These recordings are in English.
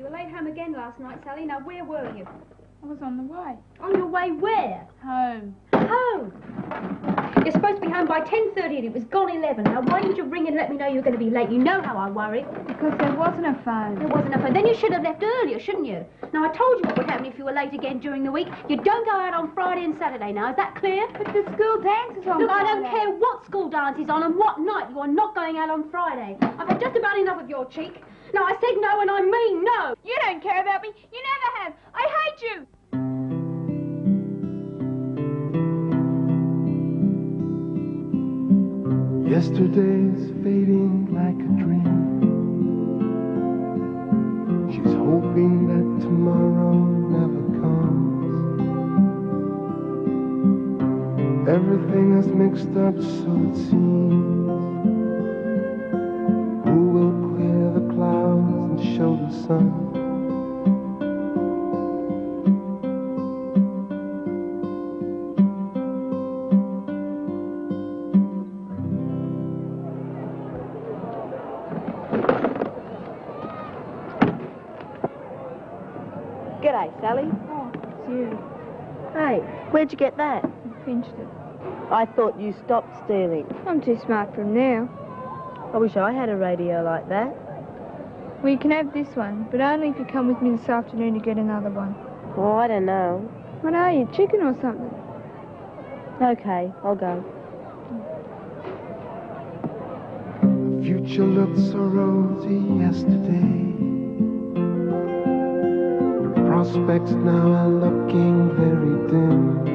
were late home again last night, Sally. Now, where were you? I was on the way. On your way where? Home. Home? You're supposed to be home by 10:30 and it was gone 11. Now, why didn't you ring and let me know you were going to be late? You know how I worry. Because there wasn't a phone. There wasn't a phone. Then you should have left earlier, shouldn't you? Now, I told you what would happen if you were late again during the week. You don't go out on Friday and Saturday now. Is that clear? But the school dance is on Look, Friday. I don't care what school dance is on and what night. You are not going out on Friday. I've had just about enough of your cheek. No, I said no and I mean no. You don't care about me. You never have. I hate you. Yesterday's fading like a dream. She's hoping that tomorrow never comes. Everything is mixed up, so it seems. Who will clear the clouds and show the sun? G'day, Sally. Oh, it's you. Hey, where'd you get that? I pinched it. I thought you stopped stealing. I'm too smart for him now. I wish I had a radio like that. Well, you can have this one, but only if you come with me this afternoon to get another one. Oh, I don't know. What are you, chicken or something? Okay, I'll go. The future looked so rosy yesterday. The prospects now are looking very dim.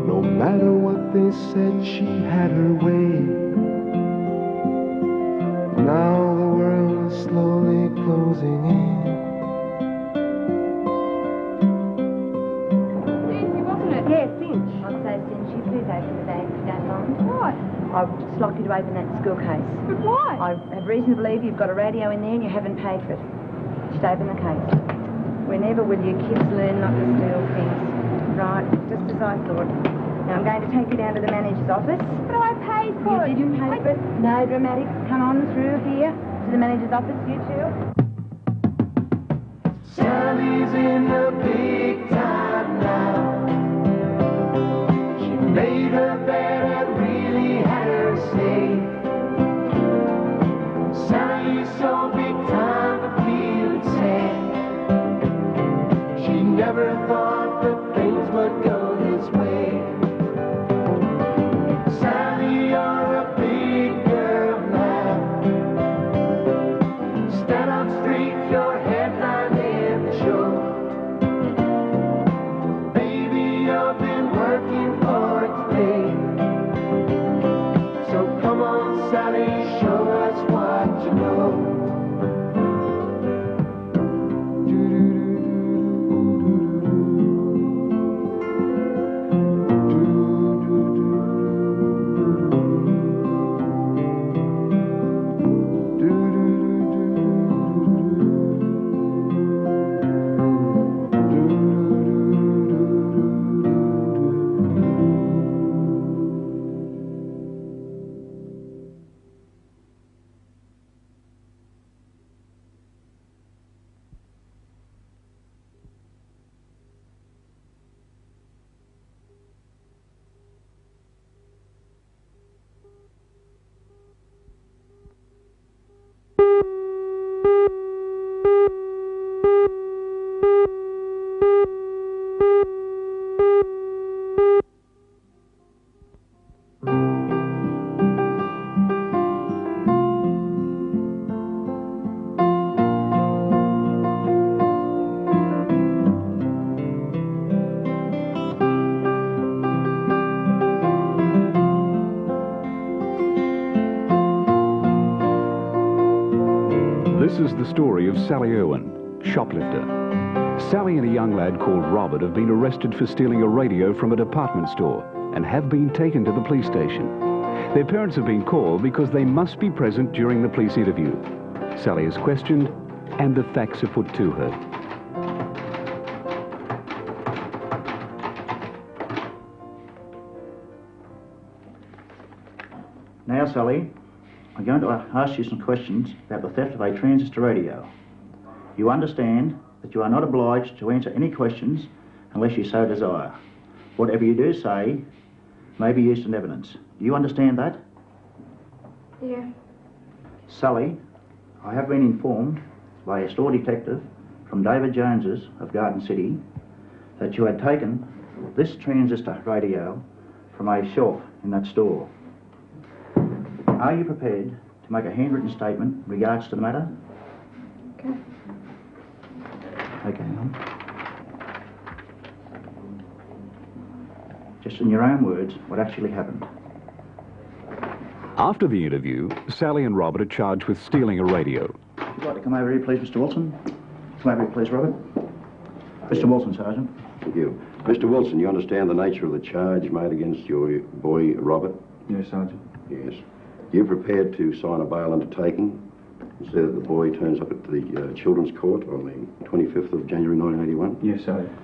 No matter what they said, she had her way. Now the world is slowly closing in. Cindy, wasn't it? Yeah, Finch. I'd say Finch, you please open the bag if you don't mind. What? I'd just like you to open that school case. But why? I have reason to believe you've got a radio in there and you haven't paid for it. Just open the case. Whenever will your kids learn not to steal things? Right, just as I thought. Now I'm going to take you down to the manager's office. But I paid for it. You didn't pay for it? No dramatics. Come on through here to the manager's office, you two. Sally's in the big time now. She made her bed and really had her say. Sally's so big time to feel sad. She never thought that things would go this way. Sally, you're a big girl now. Stand up straight, your headline in the show. Baby, you've been working for it today. So come on, Sally, show us what you know. This is the story of Sally Irwin, shoplifter. Sally and a young lad called Robert have been arrested for stealing a radio from a department store and have been taken to the police station. Their parents have been called because they must be present during the police interview. Sally is questioned and the facts are put to her. Now, Sally, I'm going to ask you some questions about the theft of a transistor radio. You understand that you are not obliged to answer any questions unless you so desire. Whatever you do say may be used in evidence. Do you understand that? Yeah. Sally, I have been informed by a store detective from David Jones's of Garden City that you had taken this transistor radio from a shelf in that store. Are you prepared to make a handwritten statement in regards to the matter? Okay. Okay, Helen. Just in your own words, what actually happened. After the interview, Sally and Robert are charged with stealing a radio. Would you like to come over here, please, Mr. Wilson? Come over here, please, Robert. Mr. Wilson, Sergeant. Thank you. Mr. Wilson, you understand the nature of the charge made against your boy, Robert? Yes, Sergeant. Yes. You prepared to sign a bail undertaking and say that the boy turns up at the Children's Court on the 25th of January 1981? Yes, Sergeant.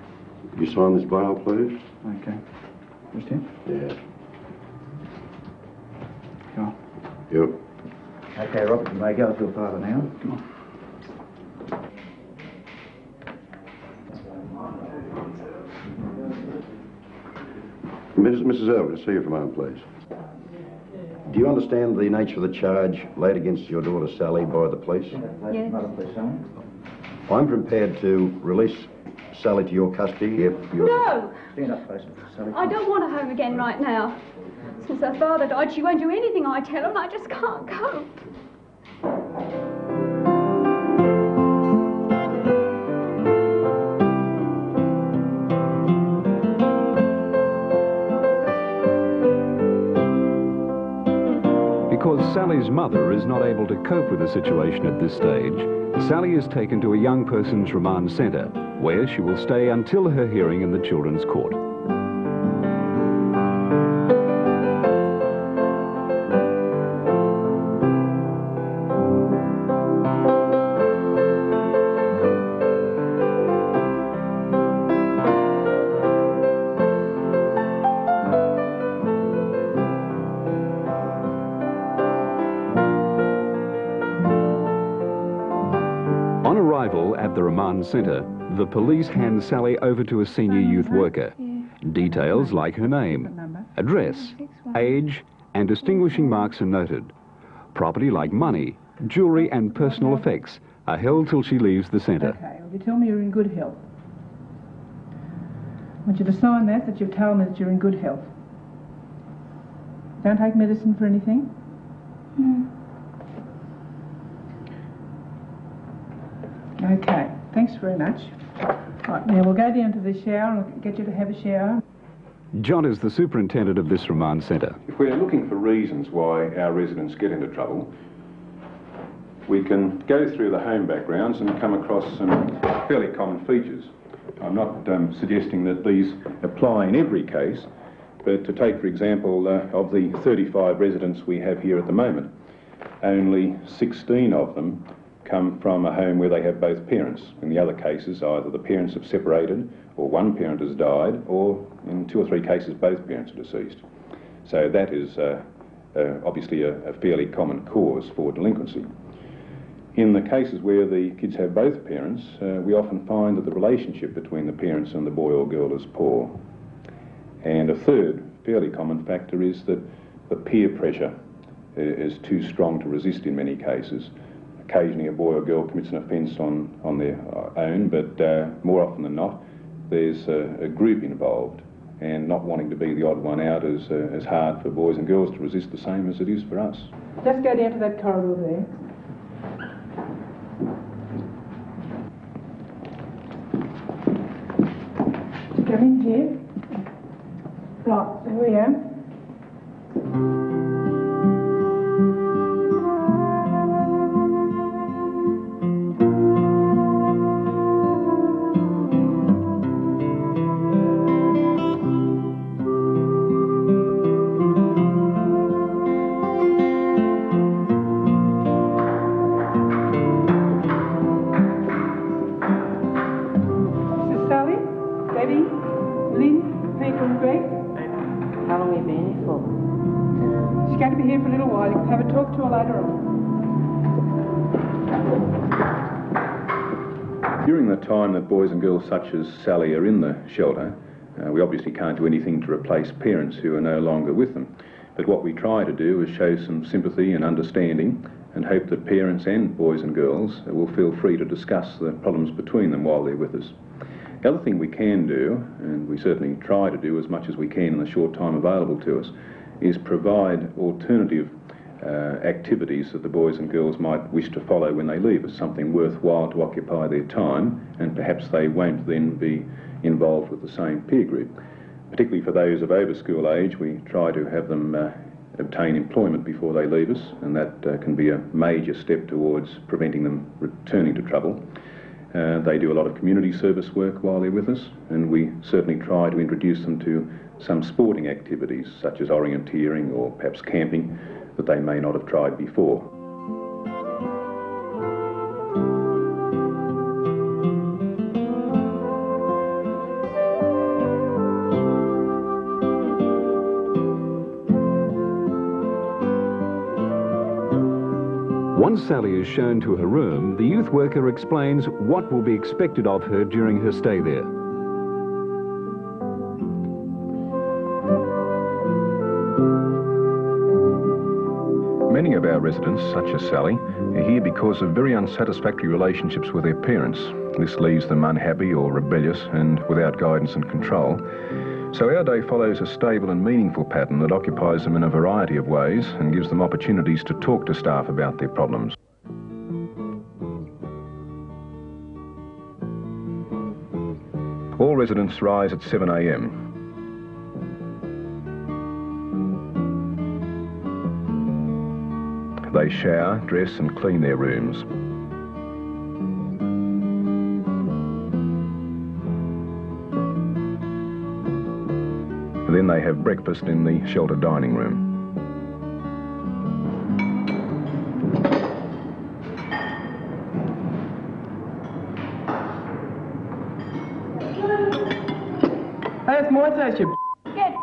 You sign this bail, please? Okay. Understand? Yes. Come on. Yep. Okay, Robert, you may go with your father now. Come on. Mrs. Elvis, see you for a moment, please. Do you understand the nature of the charge laid against your daughter Sally by the police? Yes. Please, Sally. I'm prepared to release Sally to your custody if you... No! Stand up, please, Sally. I don't want her home again right now. Since her father died, she won't do anything I tell her, and I just can't cope. Because Sally's mother is not able to cope with the situation at this stage, Sally is taken to a young person's remand centre, where she will stay until her hearing in the Children's Court. At the remand centre, the police hand Sally over to a senior youth worker. Details like her name, address, age and distinguishing marks are noted. Property like money, jewellery and personal effects are held till she leaves the centre. Okay, well, you tell me you're in good health. I want you to sign that you've told me that you're in good health. Don't take medicine for anything? No. Okay, thanks very much. Right, now we'll go down to the shower and get you to have a shower. John is the superintendent of this remand centre. If we're looking for reasons why our residents get into trouble, we can go through the home backgrounds and come across some fairly common features. I'm not suggesting that these apply in every case, but to take, for example, of the 35 residents we have here at the moment, only 16 of them come from a home where they have both parents. In the other cases, either the parents have separated, or one parent has died, or in 2 or 3 cases, both parents are deceased. So that is obviously a fairly common cause for delinquency. In the cases where the kids have both parents, we often find that the relationship between the parents and the boy or girl is poor. And a third fairly common factor is that the peer pressure is too strong to resist in many cases. Occasionally a boy or girl commits an offence on their own, but more often than not, there's a group involved, and not wanting to be the odd one out is hard for boys and girls to resist the same as it is for us. Just go down to that corridor there. Come in here. Right, there we are. How long have you to her later on. During the time that boys and girls such as Sally are in the shelter, we obviously can't do anything to replace parents who are no longer with them. But what we try to do is show some sympathy and understanding and hope that parents and boys and girls will feel free to discuss the problems between them while they're with us. The other thing we can do, and we certainly try to do as much as we can in the short time available to us, is provide alternative activities that the boys and girls might wish to follow when they leave us, something worthwhile to occupy their time, and perhaps they won't then be involved with the same peer group. Particularly for those of over school age, we try to have them obtain employment before they leave us, and that can be a major step towards preventing them returning to trouble. They do a lot of community service work while they're with us, and we certainly try to introduce them to some sporting activities such as orienteering or perhaps camping that they may not have tried before. Once Sally is shown to her room, the youth worker explains what will be expected of her during her stay there. Many of our residents, such as Sally, are here because of very unsatisfactory relationships with their parents. This leaves them unhappy or rebellious and without guidance and control. So our day follows a stable and meaningful pattern that occupies them in a variety of ways and gives them opportunities to talk to staff about their problems. All residents rise at 7 a.m. They shower, dress and clean their rooms. Then they have breakfast in the shelter dining room. Hey, it's my taste, you Get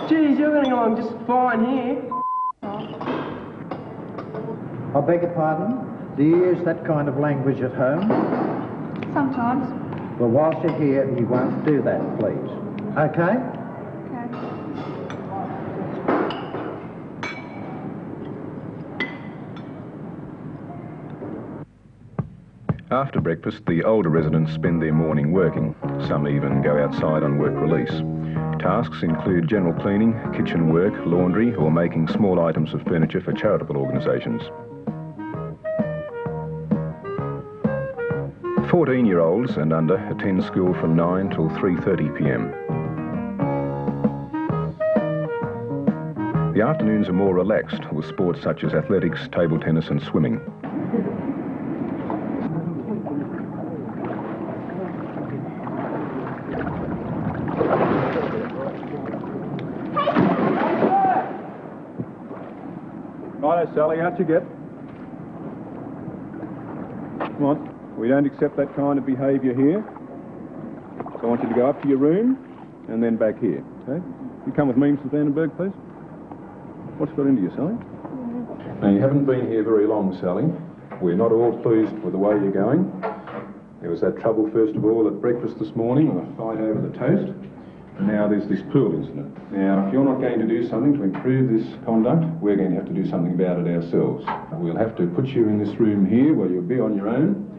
Geez, you're getting along just fine here. I beg your pardon? Do you use that kind of language at home? Sometimes. Well, whilst you're here, you won't do that, please. Okay? After breakfast, the older residents spend their morning working. Some even go outside on work release. Tasks include general cleaning, kitchen work, laundry, or making small items of furniture for charitable organisations. 14-year-olds and under attend school from 9 till 3:30 p.m. The afternoons are more relaxed with sports such as athletics, table tennis and swimming. Righto, Sally, out you get. Come on. We don't accept that kind of behaviour here. So I want you to go up to your room and then back here, okay? You come with me, Mrs. Vandenberg, please. What's got into you, Sally? Now, you haven't been here very long, Sally. We're not all pleased with the way you're going. There was that trouble, first of all, at breakfast this morning with a fight over the toast. And now there's this pool incident. Now, if you're not going to do something to improve this conduct, we're going to have to do something about it ourselves. We'll have to put you in this room here where you'll be on your own.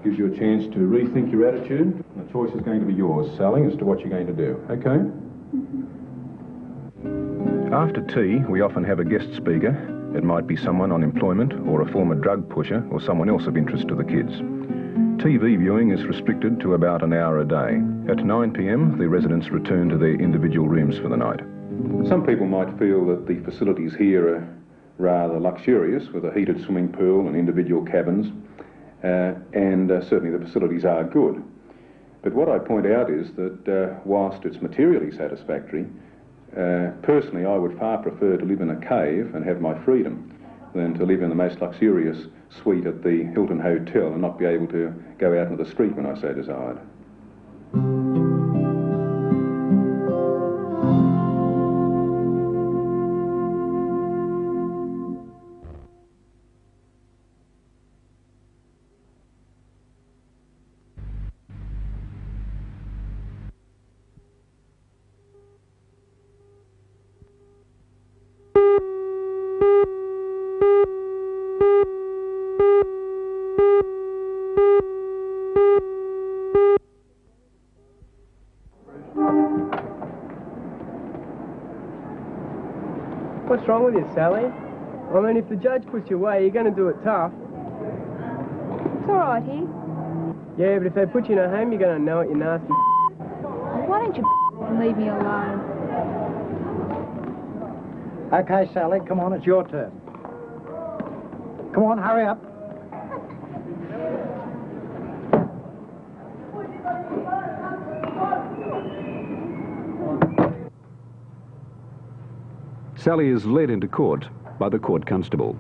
Gives you a chance to rethink your attitude. The choice is going to be yours, Sally, as to what you're going to do, okay? After tea, we often have a guest speaker. It might be someone on employment or a former drug pusher or someone else of interest to the kids. TV viewing is restricted to about an hour a day. At 9 p.m, the residents return to their individual rooms for the night. Some people might feel that the facilities here are rather luxurious with a heated swimming pool and individual cabins. Certainly the facilities are good. But what I point out is that whilst it's materially satisfactory, personally I would far prefer to live in a cave and have my freedom than to live in the most luxurious suite at the Hilton Hotel and not be able to go out into the street when I so desired. wrong with you, Sally? I mean, if the judge puts you away, you're going to do it tough. It's all right here. Yeah, but if they put you in a home, you're going to know it, you nasty. Why don't you leave me alone? Okay, Sally, come on, it's your turn. Come on, hurry up. Sally is led into court by the court constable.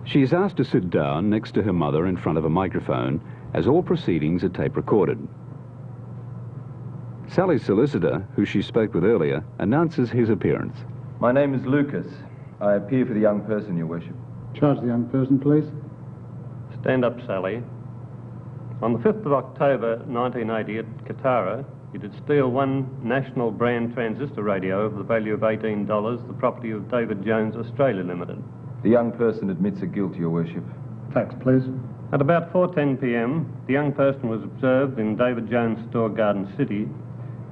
She is asked to sit down next to her mother in front of a microphone as all proceedings are tape recorded. Sally's solicitor, who she spoke with earlier, announces his appearance. My name is Lucas. I appear for the young person, Your Worship. Charge the young person, please. Stand up, Sally. On the 5th of October 1980 at Katara, you did steal one national brand transistor radio of the value of $18, the property of David Jones Australia Limited. The young person admits a guilt, Your Worship. Facts, please. At about 4:10 p.m, the young person was observed in David Jones' store, Garden City,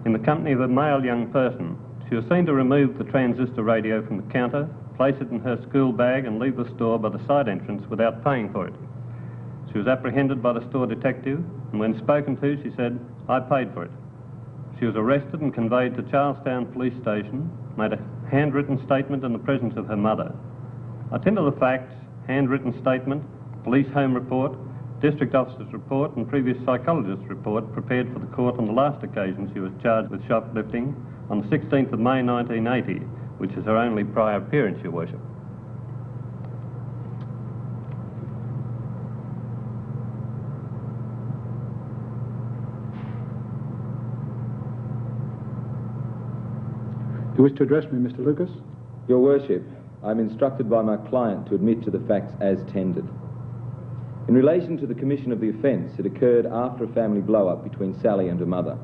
in the company of a male young person. She was seen to remove the transistor radio from the counter, place it in her school bag and leave the store by the side entrance without paying for it. She was apprehended by the store detective, and when spoken to, she said, "I paid for it." She was arrested and conveyed to Charlestown Police Station, made a handwritten statement in the presence of her mother. I tend to the facts, handwritten statement, police home report, district officer's report and previous psychologist's report prepared for the court on the last occasion she was charged with shoplifting on the 16th of May 1980, which is her only prior appearance, Your Worship. You wish to address me, Mr. Lucas? Your Worship, I'm instructed by my client to admit to the facts as tendered. In relation to the commission of the offence, it occurred after a family blow-up between Sally and her mother.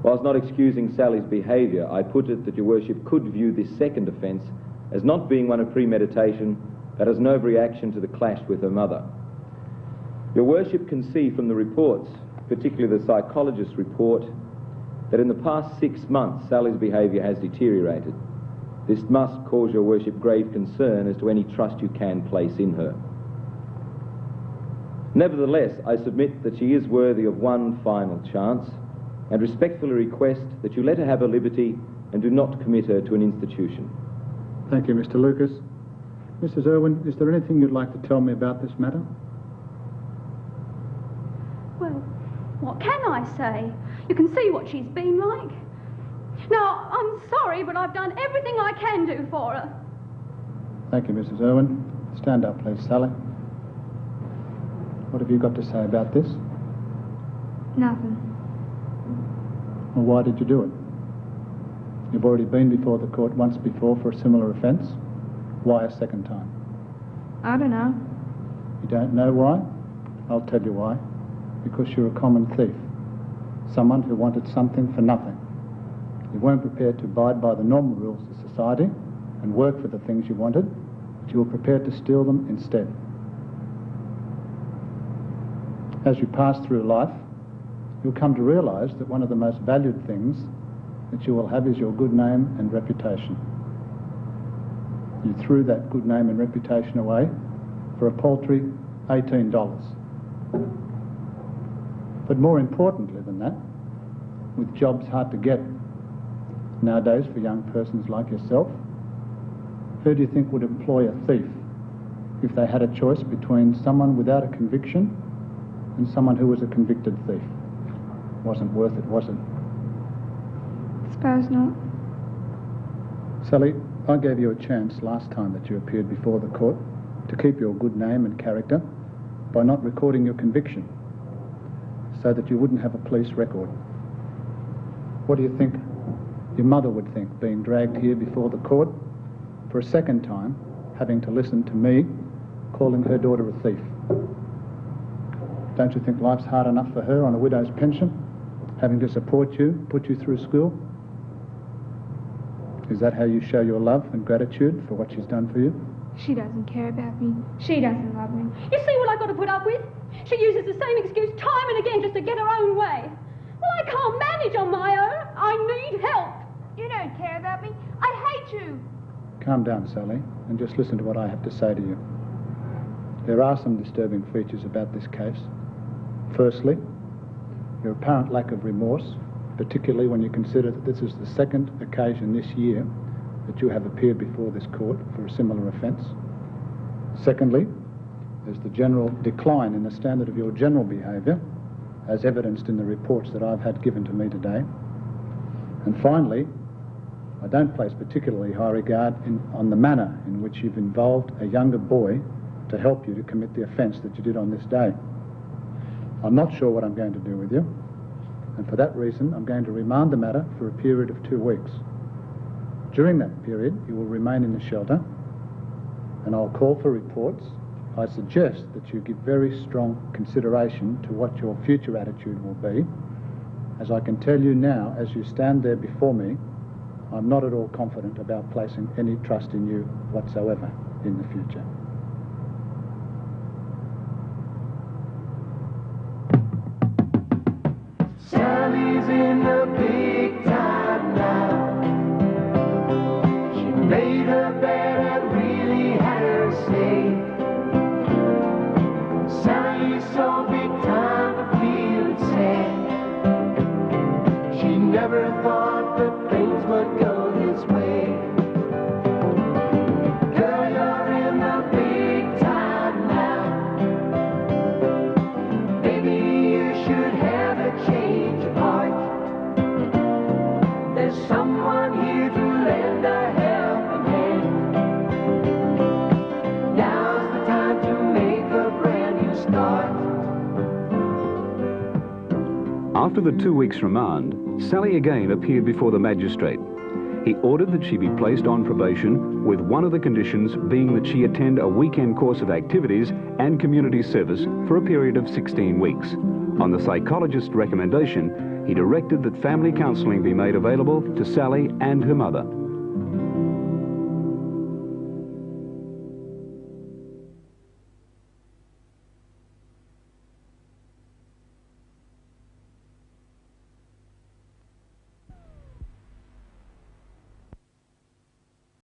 Whilst not excusing Sally's behaviour, I put it that Your Worship could view this second offence as not being one of premeditation, but as an overreaction to the clash with her mother. Your Worship can see from the reports, particularly the psychologist's report, that in the past 6 months Sally's behaviour has deteriorated. This must cause Your Worship grave concern as to any trust you can place in her. Nevertheless, I submit that she is worthy of one final chance and respectfully request that you let her have her liberty and do not commit her to an institution. Thank you, Mr. Lucas. Mrs. Irwin, is there anything you'd like to tell me about this matter? Well, what can I say? You can see what she's been like. Now, I'm sorry, but I've done everything I can do for her. Thank you, Mrs. Irwin. Stand up, please, Sally. What have you got to say about this? Nothing. Well, why did you do it? You've already been before the court once before for a similar offence. Why a second time? I don't know. You don't know why? I'll tell you why. Because you're a common thief. Someone who wanted something for nothing. You weren't prepared to abide by the normal rules of society and work for the things you wanted, but you were prepared to steal them instead. As you pass through life, you'll come to realise that one of the most valued things that you will have is your good name and reputation. You threw that good name and reputation away for a paltry $18. But more importantly than that, with jobs hard to get nowadays for young persons like yourself, who do you think would employ a thief if they had a choice between someone without a conviction and someone who was a convicted thief? Wasn't worth it, was it? Suppose not. Sally, I gave you a chance last time that you appeared before the court to keep your good name and character by not recording your conviction so that you wouldn't have a police record. What do you think your mother would think being dragged here before the court for a second time, having to listen to me calling her daughter a thief? Don't you think life's hard enough for her on a widow's pension, having to support you, put you through school? Is that how you show your love and gratitude for what she's done for you? She doesn't care about me. She doesn't love me. You see what I've got to put up with? She uses the same excuse time and again just to get her own way. Well, I can't manage on my own. I need help. You don't care about me. I hate you. Calm down, Sally, and just listen to what I have to say to you. There are some disturbing features about this case. Firstly, your apparent lack of remorse, particularly when you consider that this is the second occasion this year that you have appeared before this court for a similar offence. Secondly, there's the general decline in the standard of your general behaviour, as evidenced in the reports that I've had given to me today. And finally, I don't place particularly high regard on the manner in which you've involved a younger boy to help you to commit the offence that you did on this day. I'm not sure what I'm going to do with you, and for that reason I'm going to remand the matter for a period of 2 weeks. During that period you will remain in the shelter, and I'll call for reports. I suggest that you give very strong consideration to what your future attitude will be. As I can tell you now, as you stand there before me, I'm not at all confident about placing any trust in you whatsoever in the future. Sally's in the big time now. She made her bed and really had her say. Sally's so big time to feel sad. She never thought that things would go this way. Girl, you're in the big time now. Maybe you should have a change of heart. There's someone here to lend a helping hand. Now's the time to make a brand new start. After the 2 weeks' remand, Sally again appeared before the magistrate. He ordered that she be placed on probation, with one of the conditions being that she attend a weekend course of activities and community service for a period of 16 weeks. On the psychologist's recommendation, he directed that family counselling be made available to Sally and her mother.